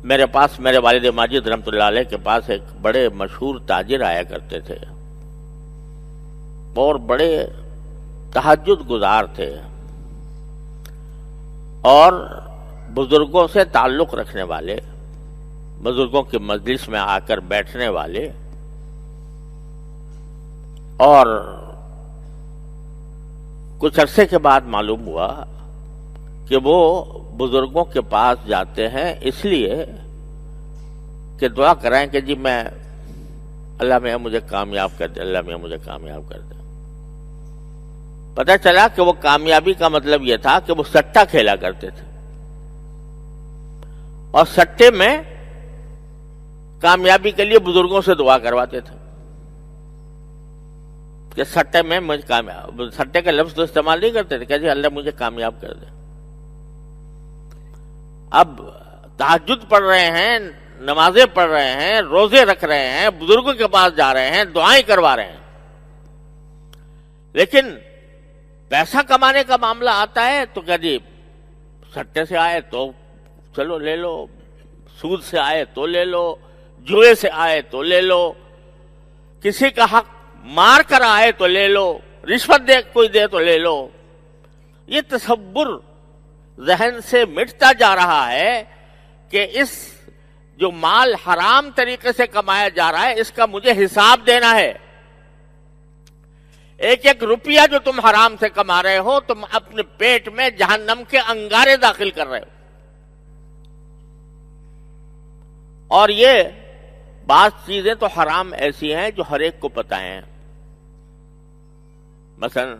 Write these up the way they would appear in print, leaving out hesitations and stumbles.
میرے پاس میرے والد ماجد رحمۃ اللہ علیہ کے پاس ایک بڑے مشہور تاجر آیا کرتے تھے اور بڑے تہجد گزار تھے اور بزرگوں سے تعلق رکھنے والے، بزرگوں کی مجلس میں آ کر بیٹھنے والے، اور کچھ عرصے کے بعد معلوم ہوا کہ وہ بزرگوں کے پاس جاتے ہیں اس لیے کہ دعا کرائیں کہ جی میں اللہ میاں مجھے کامیاب کر دے، اللہ میاں مجھے کامیاب کر دے۔ پتہ چلا کہ وہ کامیابی کا مطلب یہ تھا کہ وہ سٹہ کھیلا کرتے تھے اور سٹے میں کامیابی کے لیے بزرگوں سے دعا کرواتے تھے کہ سٹے میں مجھے کامیاب، سٹے کا لفظ تو استعمال نہیں کرتے تھے کہ جی اللہ مجھے کامیاب کر دے۔ اب تہجد پڑھ رہے ہیں، نمازیں پڑھ رہے ہیں، روزے رکھ رہے ہیں، بزرگوں کے پاس جا رہے ہیں، دعائیں کروا رہے ہیں، لیکن پیسہ کمانے کا معاملہ آتا ہے تو کہ جی سٹے سے آئے تو چلو لے لو، سود سے آئے تو لے لو، جوئے سے آئے تو لے لو، کسی کا حق مار کر آئے تو لے لو، رشوت دے کوئی دے تو لے لو۔ یہ تصور ذہن سے مٹتا جا رہا ہے کہ اس جو مال حرام طریقے سے کمایا جا رہا ہے اس کا مجھے حساب دینا ہے۔ ایک ایک روپیہ جو تم حرام سے کما رہے ہو تم اپنے پیٹ میں جہنم کے انگارے داخل کر رہے ہو۔ اور یہ بعض چیزیں تو حرام ایسی ہیں جو ہر ایک کو پتہ ہیں، مثلا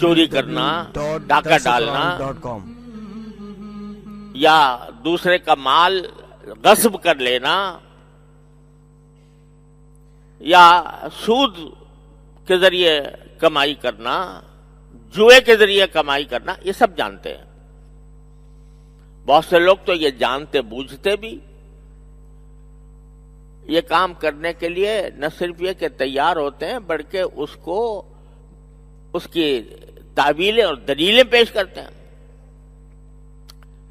چوری کرنا، ڈاکہ ڈالنا، یا دوسرے کا مال غصب کر لینا، یا سود کے ذریعے کمائی کرنا، جوئے کے ذریعے کمائی کرنا، یہ سب جانتے ہیں۔ بہت سے لوگ تو یہ جانتے بوجھتے بھی یہ کام کرنے کے لیے نہ صرف یہ کہ تیار ہوتے ہیں بلکہ اس کو اس کی تعویلیں اور دلیلیں پیش کرتے ہیں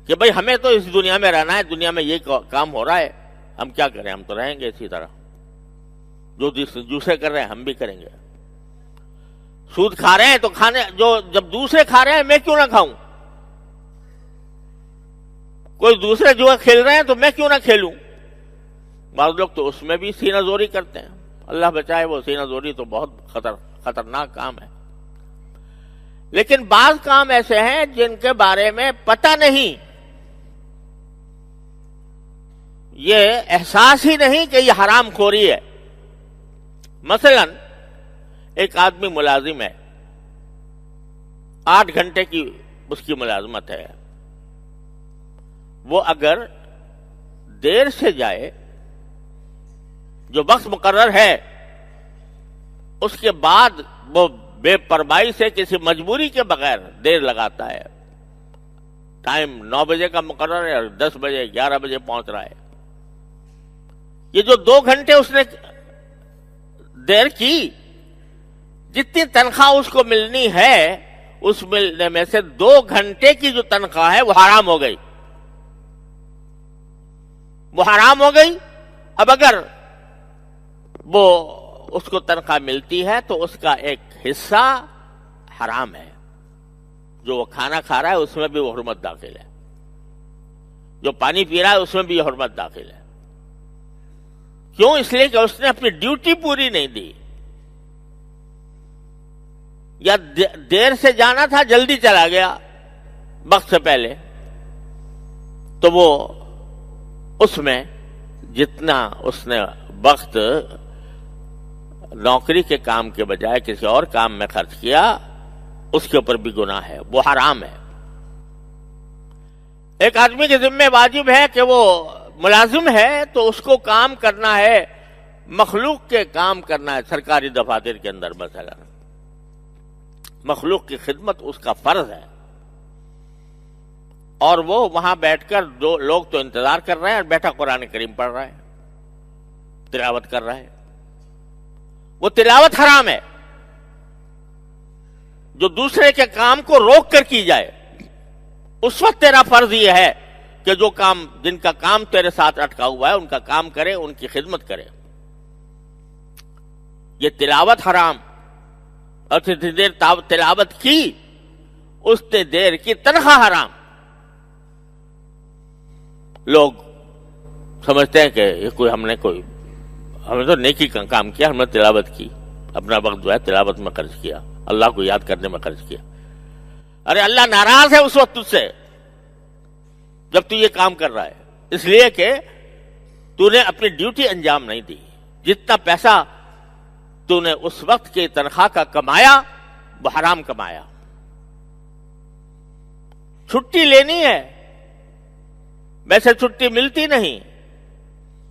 کہ بھئی ہمیں تو اس دنیا میں رہنا ہے، دنیا میں یہ کام ہو رہا ہے، ہم کیا کریں، ہم تو رہیں گے اسی طرح، جو دوسرے کر رہے ہیں ہم بھی کریں گے۔ سود کھا رہے ہیں تو جب دوسرے کھا رہے ہیں میں کیوں نہ کھاؤں، کوئی دوسرے جو کھیل رہے ہیں تو میں کیوں نہ کھیلوں۔ بعض لوگ تو اس میں بھی سینہ زوری کرتے ہیں، اللہ بچائے، وہ سینہ زوری تو بہت خطرناک کام ہے۔ لیکن بعض کام ایسے ہیں جن کے بارے میں پتہ نہیں، یہ احساس ہی نہیں کہ یہ حرام خوری ہے۔ مثلا ایک آدمی ملازم ہے، 8 گھنٹے کی اس کی ملازمت ہے، وہ اگر دیر سے جائے، جو وقت مقرر ہے، اس کے بعد وہ بے پرواہی سے کسی مجبوری کے بغیر دیر لگاتا ہے، ٹائم 9 بجے کا مقرر ہے اور 10 بجے 11 بجے پہنچ رہا ہے، یہ جو 2 گھنٹے اس نے دیر کی، جتنی تنخواہ اس کو ملنی ہے اس ملنے میں سے 2 گھنٹے کی جو تنخواہ ہے وہ حرام ہو گئی، وہ حرام ہو گئی۔ اب اگر وہ اس کو تنخواہ ملتی ہے تو اس کا ایک حصہ حرام ہے، جو وہ کھانا کھا رہا ہے اس میں بھی وہ حرمت داخل ہے، جو پانی پی رہا ہے اس میں بھی یہ حرمت داخل ہے۔ کیوں؟ اس لیے کہ اس نے اپنی ڈیوٹی پوری نہیں دی، یا دیر سے جانا تھا جلدی چلا گیا وقت سے پہلے، تو وہ اس میں جتنا اس نے وقت نوکری کے کام کے بجائے کسی اور کام میں خرچ کیا اس کے اوپر بھی گناہ ہے، وہ حرام ہے۔ ایک آدمی کے ذمہ واجب ہے کہ وہ ملازم ہے تو اس کو کام کرنا ہے، مخلوق کے کام کرنا ہے، سرکاری دفاتر کے اندر مثلا مخلوق کی خدمت اس کا فرض ہے، اور وہ وہاں بیٹھ کر لوگ تو انتظار کر رہے ہیں اور بیٹھا قرآن کریم پڑھ رہا ہے، تلاوت کر رہا ہے، وہ تلاوت حرام ہے۔ جو دوسرے کے کام کو روک کر کی جائے، اس وقت تیرا فرض یہ ہے کہ جو کام جن کا کام تیرے ساتھ اٹکا ہوا ہے ان کا کام کرے، ان کی خدمت کرے. یہ تلاوت حرام، اور جتنی دیر تلاوت کی اتنی دیر کی تنخواہ حرام. لوگ سمجھتے ہیں کہ یہ ہم نے تو نیکی کا کام کیا، ہم نے تلاوت کی، اپنا وقت جو ہے تلاوت میں خرچ کیا، اللہ کو یاد کرنے میں خرچ کیا. ارے اللہ ناراض ہے اس وقت تجھ سے جب تو یہ کام کر رہا ہے، اس لیے کہ تو نے اپنی ڈیوٹی انجام نہیں دی. جتنا پیسہ تو نے اس وقت کی تنخواہ کا کمایا وہ حرام کمایا. چھٹی لینی ہے، ویسے چھٹی ملتی نہیں،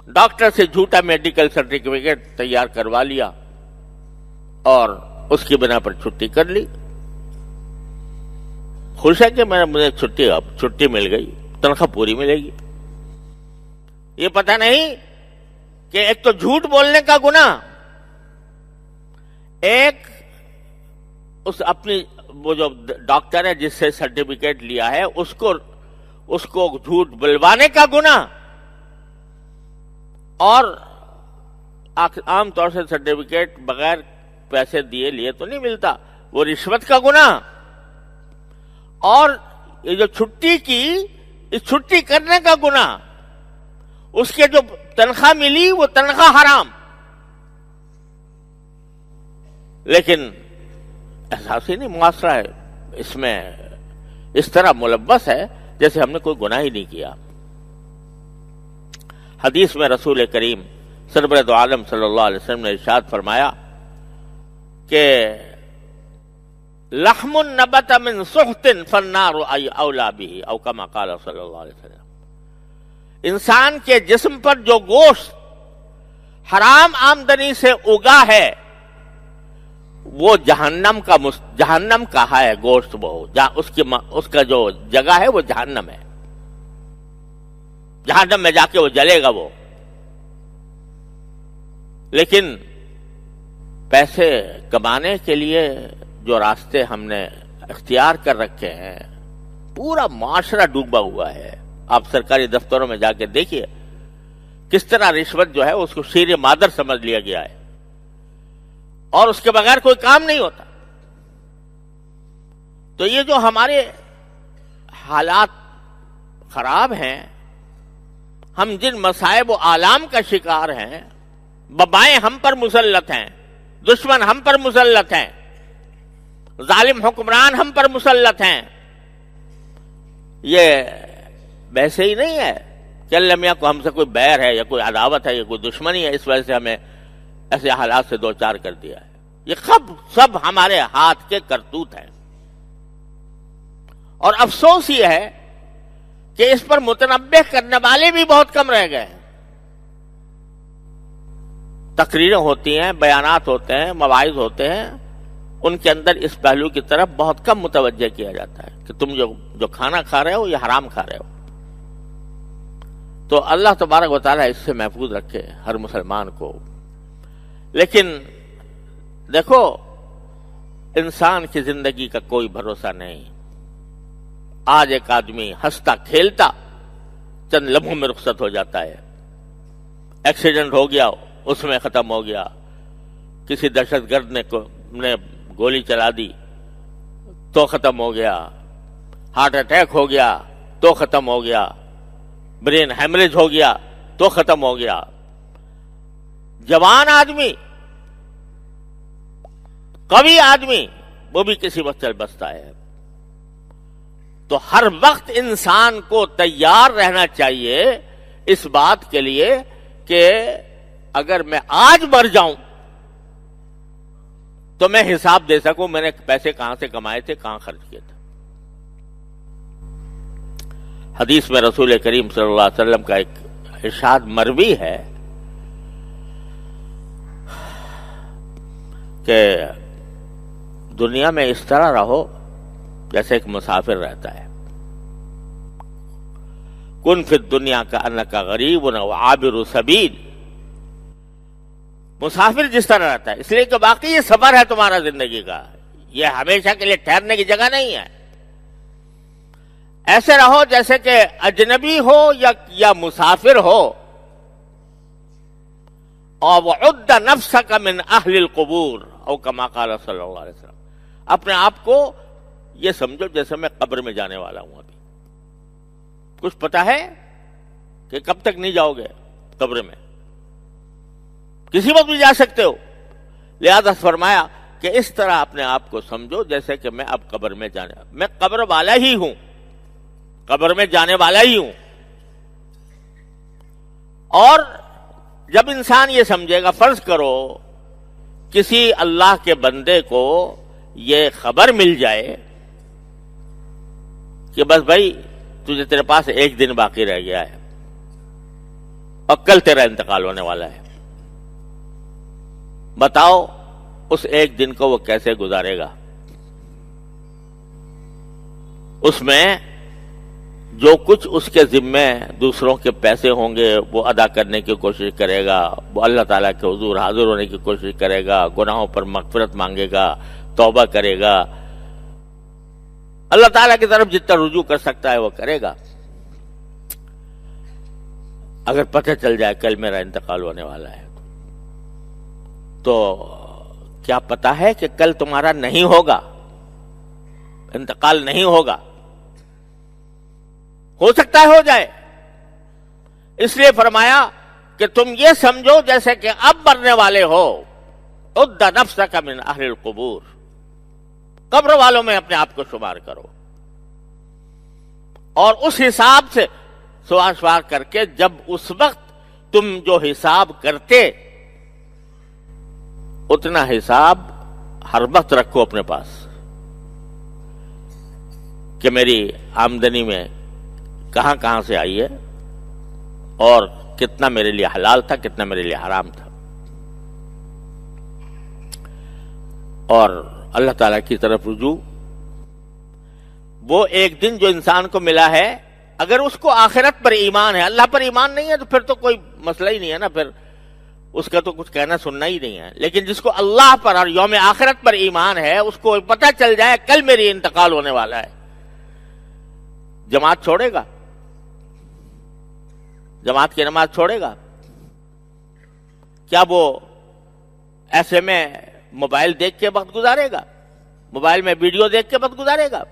ڈاکٹر سے جھوٹا میڈیکل سرٹیفکیٹ تیار کروا لیا اور اس کی بنا پر چھٹی کر لی. خوش ہے کہ مجھے چھٹی مل گئی، تنخواہ پوری ملے گی. یہ پتہ نہیں کہ ایک تو جھوٹ بولنے کا گناہ، ایک اس اپنی وہ جو ڈاکٹر ہے جس سے سرٹیفکیٹ لیا ہے اس کو جھوٹ بلوانے کا گناہ، اور عام طور سے سرٹیفکیٹ بغیر پیسے دیے لیے تو نہیں ملتا، وہ رشوت کا گناہ. اور یہ جو چھٹی کی، اس چھٹی کرنے کا گناہ، اس کے جو تنخواہ ملی وہ تنخواہ حرام. لیکن احساس ہی نہیں، معاشرہ ہے اس میں اس طرح ملبس ہے جیسے ہم نے کوئی گناہ ہی نہیں کیا. حدیث میں رسول کریم سرورت عالم صلی اللہ علیہ وسلم نے ارشاد فرمایا کہ لحم نبت من سحت فالنار اولا به، او کما قال صلی اللہ علیہ وسلم. انسان کے جسم پر جو گوشت حرام آمدنی سے اگا ہے وہ جہنم کا ہے گوشت، وہ اس کا جو جگہ ہے وہ جہنم ہے، جہنم میں جا کے وہ جلے گا وہ. لیکن پیسے کمانے کے لیے جو راستے ہم نے اختیار کر رکھے ہیں، پورا معاشرہ ڈوبا ہوا ہے. آپ سرکاری دفتروں میں جا کے دیکھیے کس طرح رشوت جو ہے اس کو شیر مادر سمجھ لیا گیا ہے، اور اس کے بغیر کوئی کام نہیں ہوتا. تو یہ جو ہمارے حالات خراب ہیں، ہم جن مصائب و آلام کا شکار ہیں، وبائیں ہم پر مسلط ہیں، دشمن ہم پر مسلط ہیں، ظالم حکمران ہم پر مسلط ہیں. یہ ویسے ہی نہیں ہے کہ اللہ میاں کو ہم سے کوئی بیر ہے یا کوئی عداوت ہے یا کوئی دشمنی ہے، اس وجہ سے ہمیں ایسے حالات سے دوچار کر دیا ہے. یہ سب ہمارے ہاتھ کے کرتوت ہیں. اور افسوس یہ ہے کہ اس پر متنبہ کرنے والے بھی بہت کم رہ گئے ہیں. تقریریں ہوتی ہیں، بیانات ہوتے ہیں، مواعظ ہوتے ہیں، ان کے اندر اس پہلو کی طرف بہت کم متوجہ کیا جاتا ہے کہ تم جو کھانا کھا رہے ہو یہ حرام کھا رہے ہو. تو اللہ تبارک و تعالیٰ اس سے محفوظ رکھے ہر مسلمان کو. لیکن دیکھو، انسان کی زندگی کا کوئی بھروسہ نہیں. آج ایک آدمی ہنستا کھیلتا چند لمحوں میں رخصت ہو جاتا ہے. ایکسیڈنٹ ہو گیا، اس میں ختم ہو گیا. کسی دہشت گرد نے گولی چلا دی تو ختم ہو گیا. ہارٹ اٹیک ہو گیا تو ختم ہو گیا. برین ہیمریج ہو گیا تو ختم ہو گیا. جوان آدمی، قوی آدمی، وہ بھی کسی وقت چل بستا ہے. تو ہر وقت انسان کو تیار رہنا چاہیے اس بات کے لیے کہ اگر میں آج مر جاؤں تو میں حساب دے سکوں میں نے پیسے کہاں سے کمائے تھے، کہاں خرچ کیے تھے. حدیث میں رسول کریم صلی اللہ علیہ وسلم کا ایک ارشاد مروی ہے کہ دنیا میں اس طرح رہو جیسے ایک مسافر رہتا ہے. کن فی الدنیا کأنک غریب و عابر سبیل. مسافر جس طرح رہتا ہے، اس لیے کہ باقی یہ سفر ہے تمہارا زندگی کا، یہ ہمیشہ کے لیے ٹھہرنے کی جگہ نہیں ہے. ایسے رہو جیسے کہ اجنبی ہو یا مسافر ہو. اور وعد نفسک من اہل القبور او کما قال صلی اللہ علیہ وسلم. اپنے آپ کو یہ سمجھو جیسے میں قبر میں جانے والا ہوں. ابھی کچھ پتا ہے کہ کب تک نہیں جاؤ گے قبر میں؟ کسی وقت بھی جا سکتے ہو. لہذا فرمایا کہ اس طرح اپنے آپ کو سمجھو جیسے کہ میں اب قبر میں میں قبر والا ہی ہوں، قبر میں جانے والا ہی ہوں. اور جب انسان یہ سمجھے گا، فرض کرو کسی اللہ کے بندے کو یہ خبر مل جائے کہ بس بھائی تجھے تیرے پاس ایک دن باقی رہ گیا ہے اور کل تیرا انتقال ہونے والا ہے، بتاؤ اس ایک دن کو وہ کیسے گزارے گا؟ اس میں جو کچھ اس کے ذمے دوسروں کے پیسے ہوں گے وہ ادا کرنے کی کوشش کرے گا، وہ اللہ تعالیٰ کے حضور حاضر ہونے کی کوشش کرے گا، گناہوں پر مغفرت مانگے گا، توبہ کرے گا، اللہ تعالیٰ کی طرف جتنا رجوع کر سکتا ہے وہ کرے گا. اگر پتہ چل جائے کل میرا انتقال ہونے والا ہے تو کیا پتا ہے کہ کل تمہارا نہیں ہوگا، انتقال نہیں ہوگا؟ ہو سکتا ہے ہو جائے. اس لیے فرمایا کہ تم یہ سمجھو جیسے کہ اب مرنے والے ہو. عد نفسک من اہل القبور، قبر والوں میں اپنے آپ کو شمار کرو، اور اس حساب سے سوال شمار کر کے جب اس وقت تم جو حساب کرتے اتنا حساب ہر وقت رکھو اپنے پاس کہ میری آمدنی میں کہاں کہاں سے آئی ہے اور کتنا میرے لیے حلال تھا، کتنا میرے لیے حرام تھا. اور اللہ تعالیٰ کی طرف رجوع، وہ ایک دن جو انسان کو ملا ہے، اگر اس کو آخرت پر ایمان ہے، اللہ پر ایمان نہیں ہے تو پھر تو کوئی مسئلہ ہی نہیں ہے نا، پھر اس کا تو کچھ کہنا سننا ہی نہیں ہے. لیکن جس کو اللہ پر اور یوم آخرت پر ایمان ہے، اس کو پتہ چل جائے کل میری انتقال ہونے والا ہے، جماعت چھوڑے گا؟ جماعت کی نماز چھوڑے گا؟ کیا وہ ایسے میں موبائل دیکھ کے وقت گزارے گا؟ موبائل میں ویڈیو دیکھ کے وقت گزارے گا؟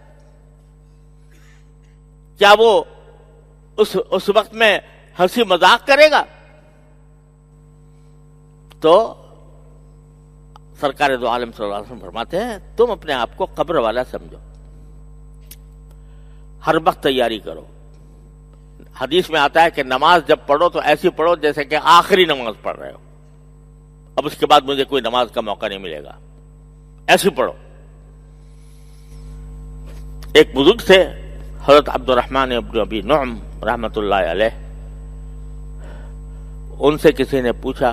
کیا وہ اس وقت میں ہنسی مذاق کرے گا؟ تو سرکار دو عالم صلی اللہ علیہ وسلم فرماتے ہیں تم اپنے آپ کو قبر والا سمجھو، ہر وقت تیاری کرو. حدیث میں آتا ہے کہ نماز جب پڑھو تو ایسی پڑھو جیسے کہ آخری نماز پڑھ رہے ہو، اب اس کے بعد مجھے کوئی نماز کا موقع نہیں ملے گا، ایسی پڑھو. ایک بزرگ تھے حضرت عبد الرحمن ابن ابی نعم رحمۃ اللہ علیہ، ان سے کسی نے پوچھا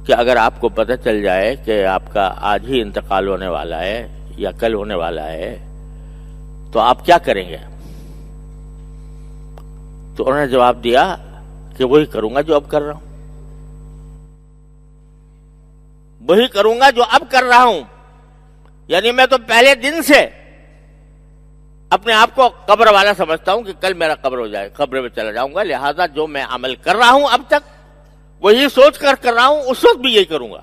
کہ اگر آپ کو پتہ چل جائے کہ آپ کا آج ہی انتقال ہونے والا ہے یا کل ہونے والا ہے تو آپ کیا کریں گے؟ تو انہوں نے جواب دیا کہ وہی کروں گا جو اب کر رہا ہوں، وہی کروں گا جو اب کر رہا ہوں. یعنی میں تو پہلے دن سے اپنے آپ کو قبر والا سمجھتا ہوں کہ کل میرا قبر ہو جائے، قبر میں چلا جاؤں گا، لہذا جو میں عمل کر رہا ہوں اب تک وہی سوچ کر رہا ہوں، اس وقت بھی یہی کروں گا.